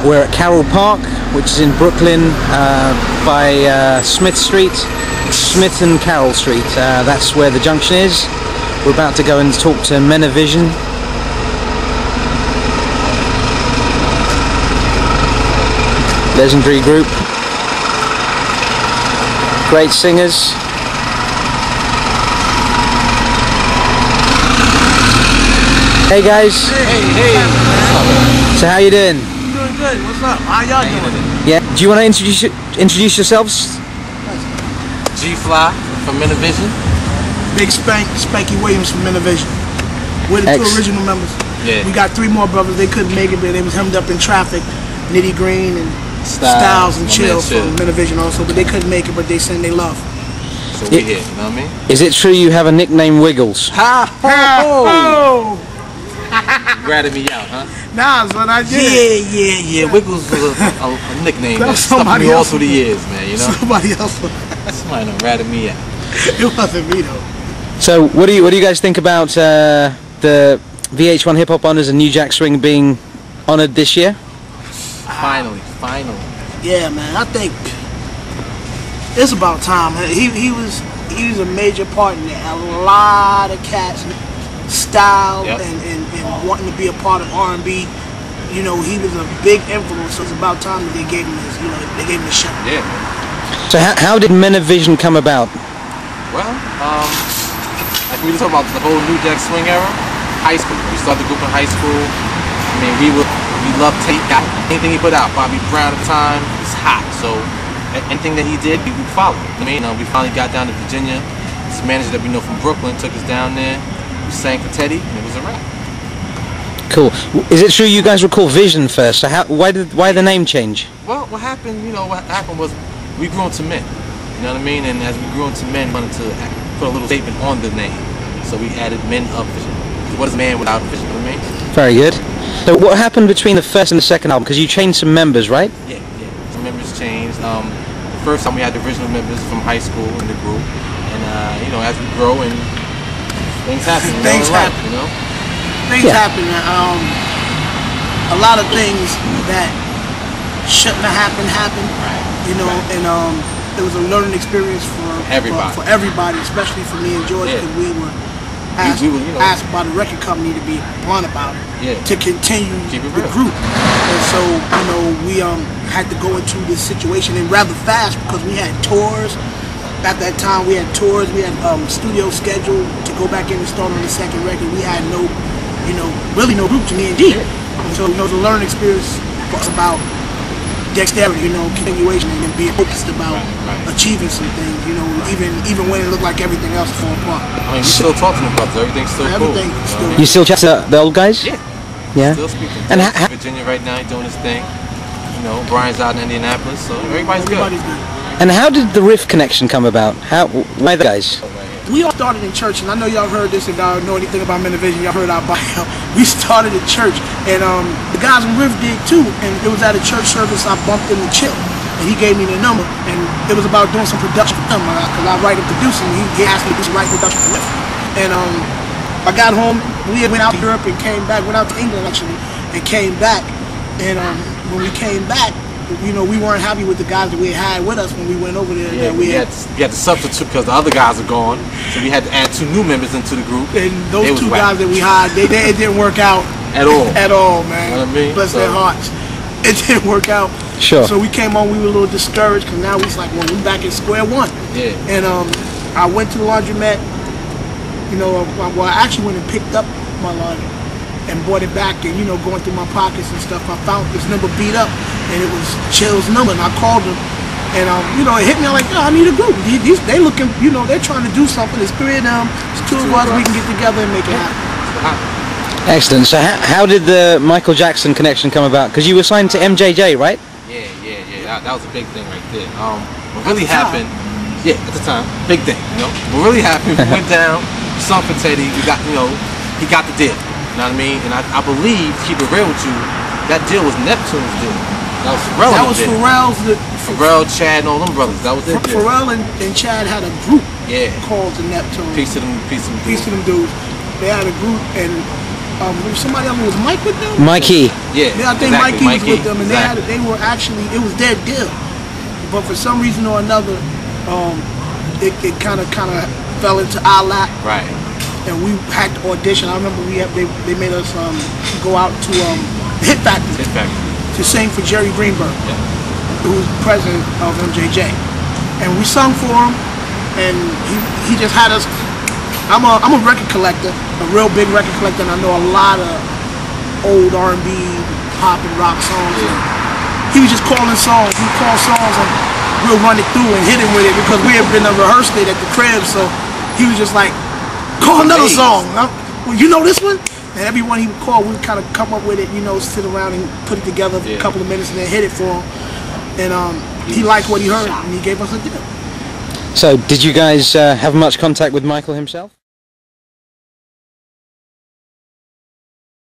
We're at Carroll Park, which is in Brooklyn, by Smith Street, Smith and Carroll Street. That's where the junction is. We're about to go and talk to Men of Vizion. Legendary group. Great singers. Hey guys. Hey. So how you doing? I'm doing good. What's up? How y'all doing? Yeah. Do you want to introduce yourselves? G-Fly from Men Of Vizion. Big Spanky Williams from Men Of Vizion. We're the two original members. Yeah. We got 3 more brothers. They couldn't make it, but they was hemmed up in traffic. Nitty Green and Styles and Chill from Men Of Vizion also, but they couldn't make it, but they send they love. So we here, you know what I mean? Is it true you have a nickname, Wiggles? Ha ho! Ratted me out, huh? Nah, that's what I did. Yeah. Wiggles was a nickname that stuck somebody me all else. through the years, man, you know? Somebody else. Somebody done ratted me out. It wasn't me though. So what do you guys think about the VH1 Hip Hop Honors and New Jack Swing being honored this year? Finally. Yeah, man. I think it's about time. He was a major part in that. A lot of cats style and wanting to be a part of R&B. You know, he was a big influence. So it's about time that they gave him his, they gave him a shot. Yeah. So how did Men of Vizion come about? Well, like we were talking about the whole New Jack Swing era, high school. We started the group in high school. I mean, we loved tape. Anything he put out, Bobby Brown at the time, was hot. So anything that he did, we would follow. I mean, we finally got down to Virginia. This manager that we know from Brooklyn took us down there. We sang for Teddy, and it was a wrap. Cool. Is it true you guys were called Vision first? So why the name change? Well, what happened was we grew into men. You know what I mean? And as we grew into men, we wanted to put a little statement on the name. So we added Men Of Vizion. What is man without vision? You know what I mean? Very good. So what happened between the first and the second album? Because you changed some members, right? Yeah. Some members changed. The first time we had the original members from high school in the group. And, as we grow and things happen. Things happen. Things happen. A lot of things that shouldn't have happened. Right. And it was a learning experience for everybody, especially for me and George, because we were asked by the record company to be blunt about it, to continue the group. And so, we had to go into this situation and rather fast because we had tours. At that time, we had tours, we had studio scheduled to go back in and start on the second record. We had really no group to me and D. And so, the learning experience was about dexterity, continuation, and being focused about achieving some things, even when it looked like everything else fall apart. I mean, we still talk to them about everything's still cool. You still chat to the old guys? Yeah. Still speaking. And Virginia right now, he's doing his thing. Brian's out in Indianapolis, so everybody's good. And how did the riff connection come about? Why the guys? We all started in church, and I know y'all heard this, and y'all know anything about Men Of Vizion, y'all heard our bio. We started in church, and the guys in Riff did too, and it was at a church service. I bumped into Chill, and he gave me the number, and it was about doing some production for him, because I write and produce, and he asked me to do some writing production for Riff. And I got home, we went out to Europe and came back, went out to England actually, and came back, and when we came back, we weren't happy with the guys that we had with us when we went over there. Yeah, we had to substitute because the other guys are gone, so we had to add 2 new members into the group. And those 2 guys that we hired, it didn't work out at all. At all, man. You know what I mean? Bless their hearts. It didn't work out. Sure. So we came on, we were a little discouraged because now we was like, well, we're back at square one. Yeah. And I went to the laundromat. I actually went and picked up my laundry and brought it back, and going through my pockets and stuff, I found this number beat up, and it was Chill's number, and I called him, and it hit me. I'm like, yo, I need a group. They looking, they're trying to do something. It's 3 of them, it's 2 of us. We can get together and make it happen. Excellent. So how did the Michael Jackson connection come about? Because you were signed to MJJ, right? Yeah. That was a big thing right there. What really happened? Yeah, at the time, big thing. What really happened? We went down, sung for Teddy. We got, he got the deal. You know what I mean? And I believe, keep it real with you, that deal was Neptune's deal. That was Pharrell. That was Pharrell's. Pharrell, Chad, and all them brothers. That was it. Pharrell and Chad had a group called the Neptune. Peace to them dudes. They had a group, and There was somebody else. Was Mike with them? Mikey. Yeah. I think Mikey was with them, and they were actually, it was their deal. But for some reason or another, it kind of fell into our lap. Right. And we had to audition. I remember they made us go out to Hit Factory to sing for Jerry Greenberg, who was president of MJJ. And we sung for him, and he just had us. I'm a record collector, a real big record collector, and I know a lot of old R&B, pop and rock songs. He was just calling songs. He called songs and we'll run it through and hit him with it because we had been rehearsed it at the crib. So he was just like, call another song. Well, you know this one? And everyone he would call, we would kind of come up with it, you know, sit around and put it together for a couple of minutes and then hit it for him. And he liked what he heard and he gave us a deal. So, did you guys have much contact with Michael himself?